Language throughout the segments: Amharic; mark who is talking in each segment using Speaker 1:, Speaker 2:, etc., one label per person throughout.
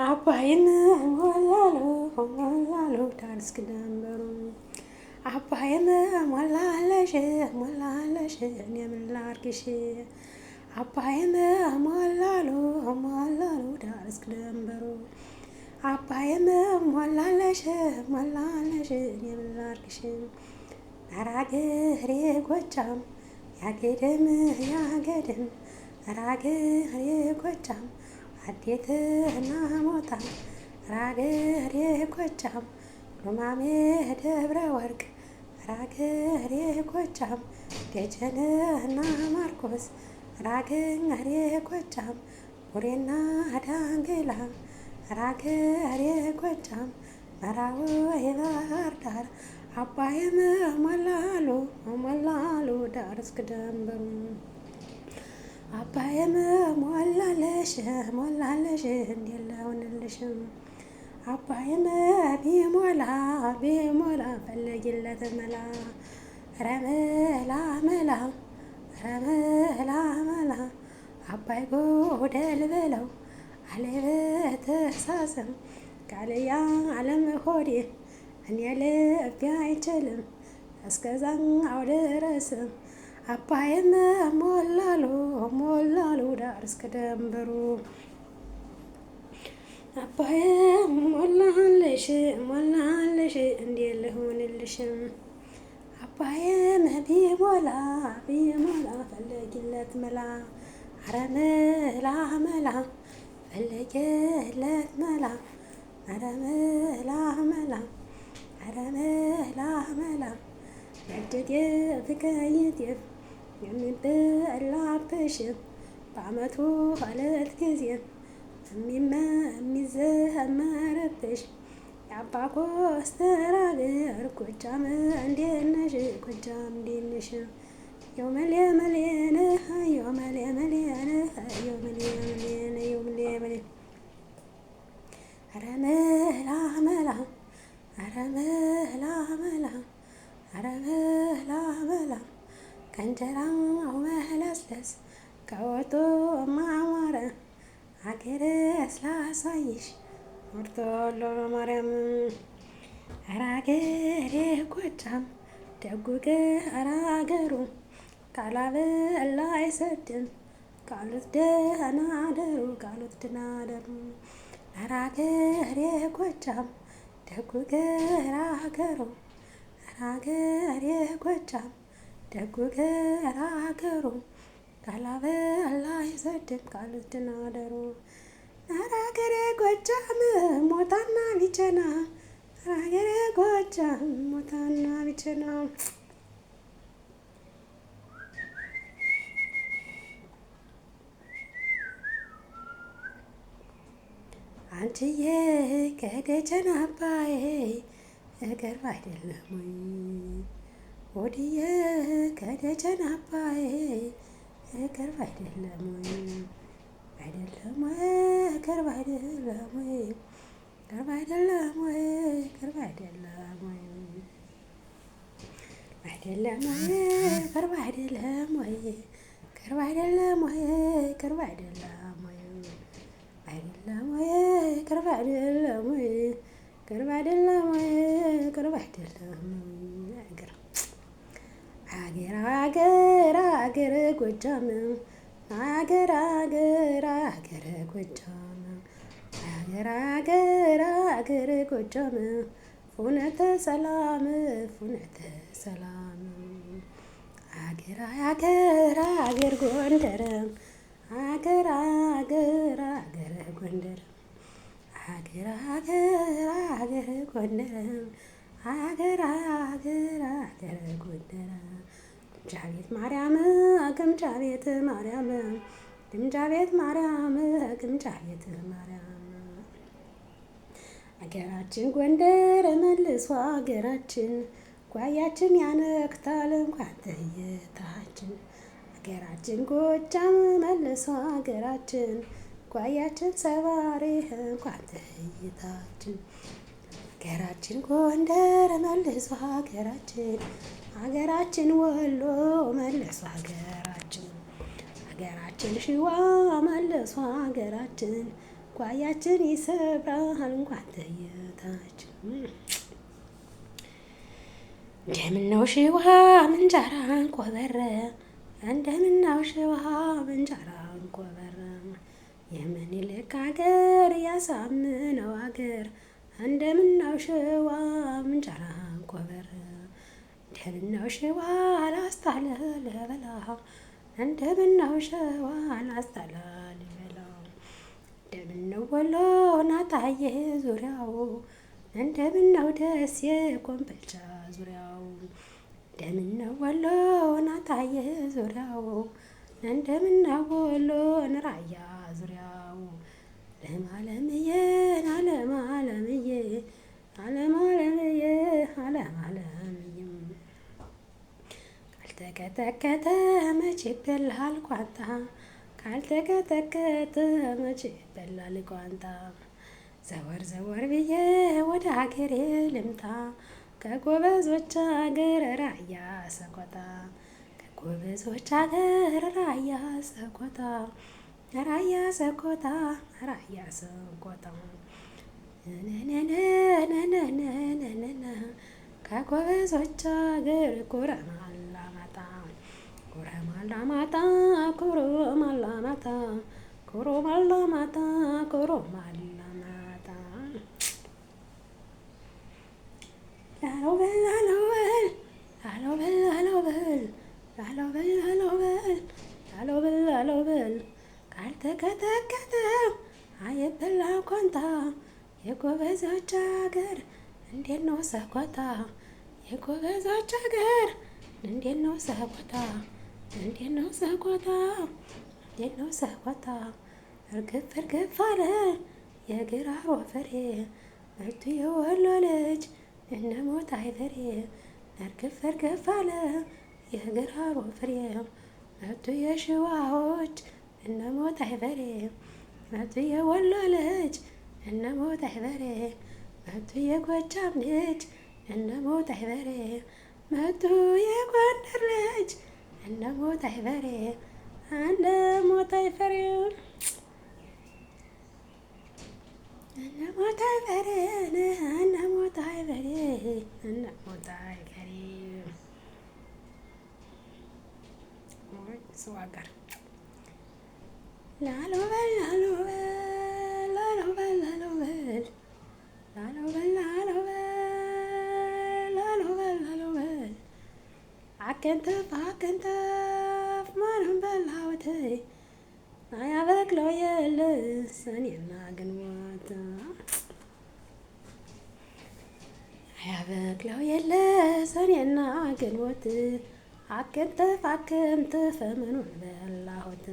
Speaker 1: አባይን ሞላሉ ሞላሉ ዳር እስከ ድንበሩ አባይን ሞላለሽ ሞላለሽ እኔ ምን ላድርግሽ አባይን ሞላሉ ሞላሉ ዳር እስከ ድንበሩ አባይን ሞላለሽ ሞላለሽ እኔ ምን ላድርግሽ ኧረ አገሬ ጎጃም ያገድም ያገድም ኧረ አገሬ ጎጃም አዴትና ሞጣ ኧረ አገሬ ጎጃም ሉማሜ ደብረ ወርቅ ኧረ አገሬ ጎጃም ደጀንና ማርቆስ ኧረ አገሬ ጎጃም ቡሬና ዳንግላ ኧረ አገሬ ጎጃም መራዊ ባህር ዳር አባይም ሞላሉ ሞላሉ ዳር እስከ ድንበሩ አባይም ሞላለሽ ሞላለሽ እንዴት ልሆንልሽ አባይም ቢሞላ ቢሞላ ፈለጊለት መላ ኧረ መላ መላ ኧረ መላ መላ አባይ ጎደል በለው አለ በተሳሰብ ቃልያ አለም ሆዴ እኔ ልቤ አይችልም እስከዛው ድረስ አባይም ሞላሉ ሞላሉ ዳር እስከ ድንበሩ አባይም ሞላለሽ ሞላለሽ እንዴት ልሆንልሽ አባይም ቢሞላ ቢሞላ ፈለጊለት መላ ኧረ መላ መላ ፈለጊለት መላ ኧረ መላ መላ ኧረ መላ መላ ያደገ ፍቅር የሚበላብሽ በዓመቱ ሁለት ጊዜ የሚዘመርብሽ የአባ ኮስተር አገር ጎጃም እንዴት ነሽ ጎጃም እንዴት ነሽ የመሌ መሌነ የመሌ መሌነ የመሌ መሌነ የመሌ መሌ ኧረ መላ መላ ኧረ መላ መላ ኧረ መላ መላ ከእንጀራው መለስለስ ከወጡ ማማረ አገሬ ስላሳይሽ ሞርቶሎ ማርያም ኧረ አገሬ ጎጃም ደጉ ገራገሩ ካላበላ አይሰድም ካሉት ደህና አደሩ ካሉት ደህና አደሩ ኧረ አገሬ ጎጃም ደጉ ገራገሩ ኧረ አገሬ ጎጃም ደጉ ገራገሩ ካላበላ አይሰድም ካሉት ደህና አደሩ ኧረ አገሬ ጎጃም ሞጣና ቢቸና ኧረ አገሬ ጎጃም ሞጣና ቢቸና አንቺዬ ከደጀን አባዬ እቅርብ አይደለም ወይ ወዲዬ ከደጀን አባዬ እቅርብ አይደለም ወይ አይደለም ወይ ቅርብ አይደለም ወይ ቅርብ አይደለም ወይ ቅርብ አይደለም ወይ አይደለም ወይ ቅርብ አይደለም ወይ ቅርብ አይደለም ወይ ቅርብ አይደለም ወይ አይደለም ወይ ቅርብ አይደለም ወይ ቅርብ አይደለም ወይ ቅርብ አይደለም አገር አገር አገር ጎጃም አገር አገር አገር ጎጃም አገር አገር አገር ጎጃም ፍኖተ ሰላም ፍኖተ ሰላም አገር አገር አገር ጎንደር አገር አገር አገር ጎንደር አገር አገር አገር ጎንደር አገር አገር አገር ጎንደር ግምጃ ቤት ማርያም ግምጃ ቤት ማርያም ግምጃ ቤት ማርያም ግምጃ ቤት ማርያም አገራችን ጎንደር መልሷ አገራችን ጓያችን ያነክታል እንኳን ትይታችን አገራችን ጎጃም መልሷ አገራችን ጓያችን ሰባሪ እንኳን ትይታችን አገራችን ጎንደር መልሷ አገራችን አገራችን ወሎ መልሷ አገራችን አገራችን ሽዋ መልሷ አገራችን ጓያችን ይሰብራል እንኳን ተየታችን እንደምነው ሽዋ ምንጀራ እንቆበረ እንደምነው ሽዋ ምንጀራ እንቆበረ የምኒልክ አገር ያሳምነው አገር እንደምነው ሽዋ ምንጀራ እንቆበረ እንደምነው ሽዋ ላስታለ ለበላ እንደምነው ሽዋ ላስታለ ለበላ እንደምነው ወሎ ናታየ ዙሪያው እንደምነው ደሴ ኮምቦልቻ ዙሪያው እንደምነው ወሎ ናታየ ዙሪያው እንደምነው ወሎ ራያ ዙሪያው ለማለምዬ አለማለምዬ አለማለምዬ አለማለምዬ ካልተቀጠቀጠ መቼ ይበላል ቋንጣ ካልተቀጠቀጠ መቼ ይበላል ቋንጣ ዘወር ዘወር ብዬ ወደ ሀገሬ ልምጣ ከጎበዞች አገር ራያ ሰቆጣ ከጎበዞች አገር ራያ ሰቆጣ ራያ ሰቆጣ ራያ ሰቆጣ ነነነነነነነ ከጎበዞች አገር ኮረም አላማጣ ኮረም አላማጣ ኮረም አላማጣ ኮረም አላማጣ ኮረም አላማጣ ላሎበል ላሎበል ላሎበል ላሎበል ላሎበል ላሎበል ላሎበል ላሎበል ካልተቀጠቀጠ አይበላ ቋንጣ የጎበዞች አገር እንዴት ነው ሰቆጣ የጎበዞች አገር እንዴት ነው ሰቆጣ እንዴት ነው ሰቆጣ እንዴት ነው ሰቆጣ እርግፍ እርግፍ አለ የግራሮ ፍሬ መቱ የወሎ ልጅ እነሞት አይፈሬ እርግፍ እርግፍ አለ የግራሮ ፍሬ መቱ የሽዋዎች እነሞት አይፈሬ መቱ የወሎ ልጅ እነሞት አይፈሬ መቱ የጎጃም ልጅ እነሞት አይፈሬ መቱ የጎንደር ልጅ እነሞት አይፈሬ እነሞት አይፈሬ እነሞት አይፈሬ እነሞት አይፈሬ እነሞት አይፈሬ ሰው ሀገር ላሎበል ላሎበል ላሎበል ላሎበል ላሎበል ላሎበል ላሎበል ላሎበል አከንተፍ አከንተፍ ማንም በላሁት አያበቅለው የለ ሰኔና ግንቦት አያበቅለው የለ ሰኔና ግንቦት አከንተፍ አከንተፍ ምኑን በላሁት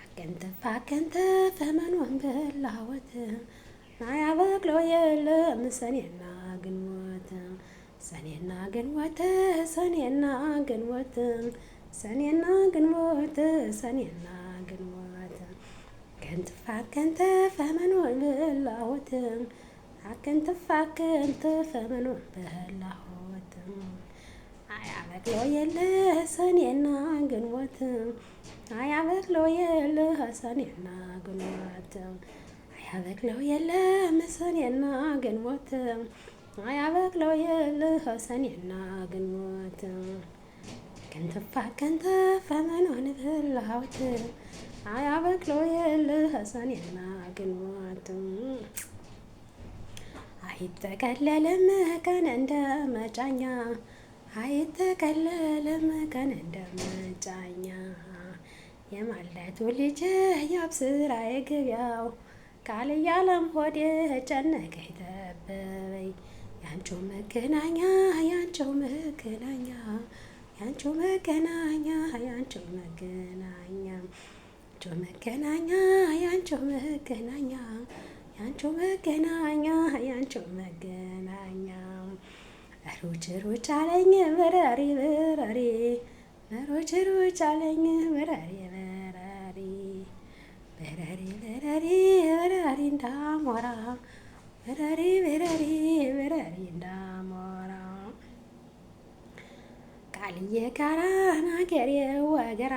Speaker 1: አከንተፍ አከንተፍ ምኑን በላሁት አያበቅለው የለም ሰኔና ግንቦት ሰኔና ግንቦት ሰኔና ግንቦት ሰኔና ግንቦት ሰኔና ግንቦት አከንተፍ አከንተፍ ምኑን በላሁት አከንተፍ አከንተፍ ምኑን በላሁት አያበቅለው የለ ሰኔና ግንቦት አያበቅለው የለ ሰኔና ግንቦት አያበቅለው የለ ሰኔና ግንቦት አያበቅለው የለ ሰኔና ግንቦት አከንተፍ አከንተፍ ምኑን በላሁት አያበቅለው የለ ሰኔና ግንቦት አይጠቀለልም ቀን እንደ መጫኛ አይጠቀለልም ቀን እንደ መጫኛ የማለቱ ልጅ ያብስራ የገቢያው ቃል እያለም ሆዴ ጨነቀኝ ጠበበኝ ያንቺው መገናኛ ያንቺው መገናኛ ያንቺው መገናኛ ያንቺው መገናኛ ያንቺው መገናኛ ያንቺው መገናኛ ያንቺው መገናኛ ያንቺው መገናኛ ሩጭ ሩጭ አለኝ በራሪ በራሪ ሩጭ ሩጭ አለኝ በራሪ በራሪ በራሪ በራሪ በራሪ እንዳሞራ በራሪ በራሪ በራሪ እንዳሞራ ቃልዬ ጋራ ናገሬ ወገራ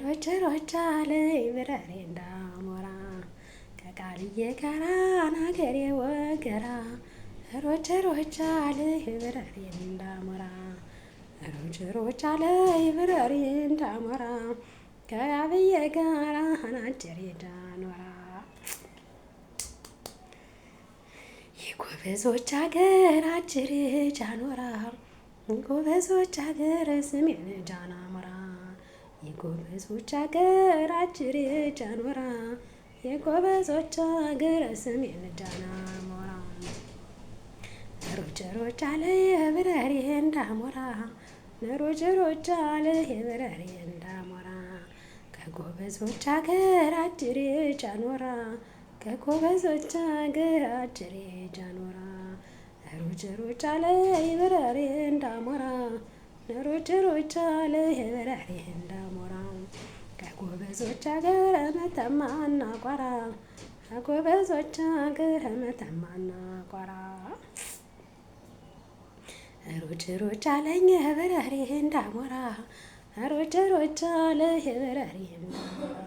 Speaker 1: ሮች ሮች አለኝ በራሪ እንዳሞራ ከአብዬ ጋራ ናገሬ ወገራ ሮጭ ሮጭ አለ በራሪ እንዳሞራ ሮጭ ሮጭ አለ በራሪ እንዳሞራ ከአብዬ ጋራ ናጀሬ ዳኖራ የጎበዞች አገር አጅሬ ጃኖራ የጎበዞች አገር ስሜን ጃናሞራ የጎበዞች አገር አጅሬ ጃኖራ የጎበዞች አገር ስሜን ጃናሞራ ሮጭ ሮጭ አለ የበራሪ እንዳሞራ ሮጭ ሮጭ አለ የበራሪ እንዳሞራ ከጎበዞች አገር አጅሬ ጃኖራ ከጎበዞች አገር አጅሬ ጃኖራ ሮጭ ሮጭ አለ የበራሪ እንዳሞራ ሮጭ ሮጭ አለ የበራሪ እንዳሞራ ከጎበዞች አገር መተማና ቋራ ከጎበዞች አገር መተማና ቋራ ሮጭ ሮጭ አለኝ የበራሪ እንዳሞራ ሮጭ ሮጭ አለ የበራሪ እንዳሞራ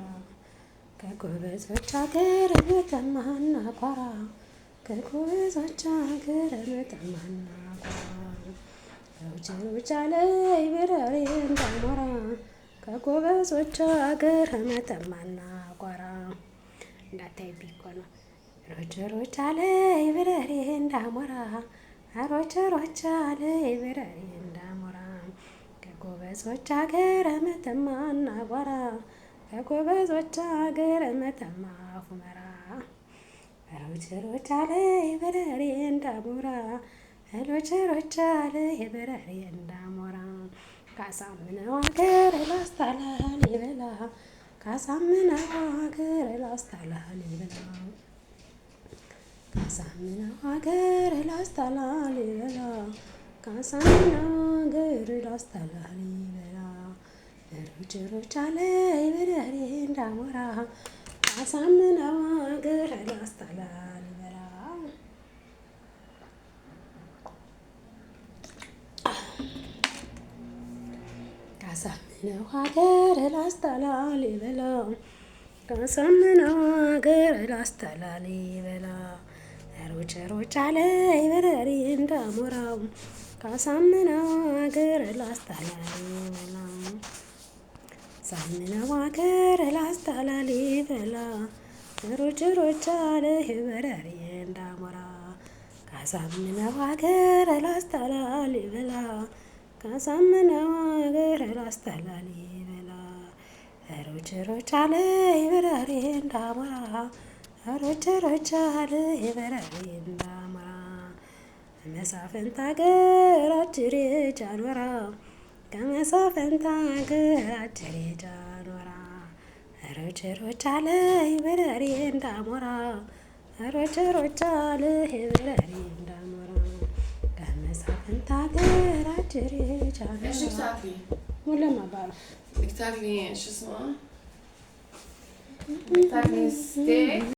Speaker 1: ከጎበዞች አገር መተማና ቋራ ከጎበዞች አገር መተማና ቋራ ሮጭ ሮጭ አለ የበራሪ እንዳሞራ ከጎበዞች አገር መተማና ቋራ እንዳታይብኝ እኮ ነው። ሮጭ ሮጭ አለ የበራሪ እንዳሞራ ሮጭ ሮጭ አለ የበራሪ እንዳሞራ ከጎበዞች አገር መተማና ቋራ ከጎበዞች አገር መተማ ሁመራ ሮጭ ሮጭ አለ የበራሪ እንዳሞራ ሮጭ ሮጭ አለ የበራሪ እንዳሞራ ካሳምነው አገር ላስታ ላሊበላ ካሳምነው አገር ላስታ ላሊበላ ካሳምነው አገር ላስታ ላሊበላ ካሳምነው አገር ላስታ ላሊበላ ሮጭ ሮጭ አለ የበራሪ እንዳሞራ ካሳምነው አገር ላስታ ላሊበላ ካሳምነው አገር ላስታ ላሊበላ ካሳምነው አገር ላስታ ላሊበላ ሮጭ ሮጭ አለ የበራሪ እንዳሞራው ካሳምነው አገር ላስታ ላሊበላ ካሳምነው አገር ላስታ ላሊበላ ሮጭ ሮጭ አለ የበራሪ እንዳሞራ ካሳምነው አገር ላስታ ላሊበላ ካሳምነው አገር ላስታ ላሊበላ ሮጭ ሮጭ አለ የበራሪ እንዳሞራ ሮጭ ሮጭ አለ የበራሪ እንዳሞራ ከመሳፍንት አገር አጅሬ ጃኖራ ከመሳፍንት አገር አጅሬ ጃኖራ ሮጭ ሮጭ አለ የበራሪ እንዳሞራ ሮጭ ሮጭ አለ የበራሪ እንዳሞራ ከመሳፍንት አገር አጅሬ ጃኖራ ولا ما بعرف
Speaker 2: اكتب لي شو اسمه اكتب لي ستيك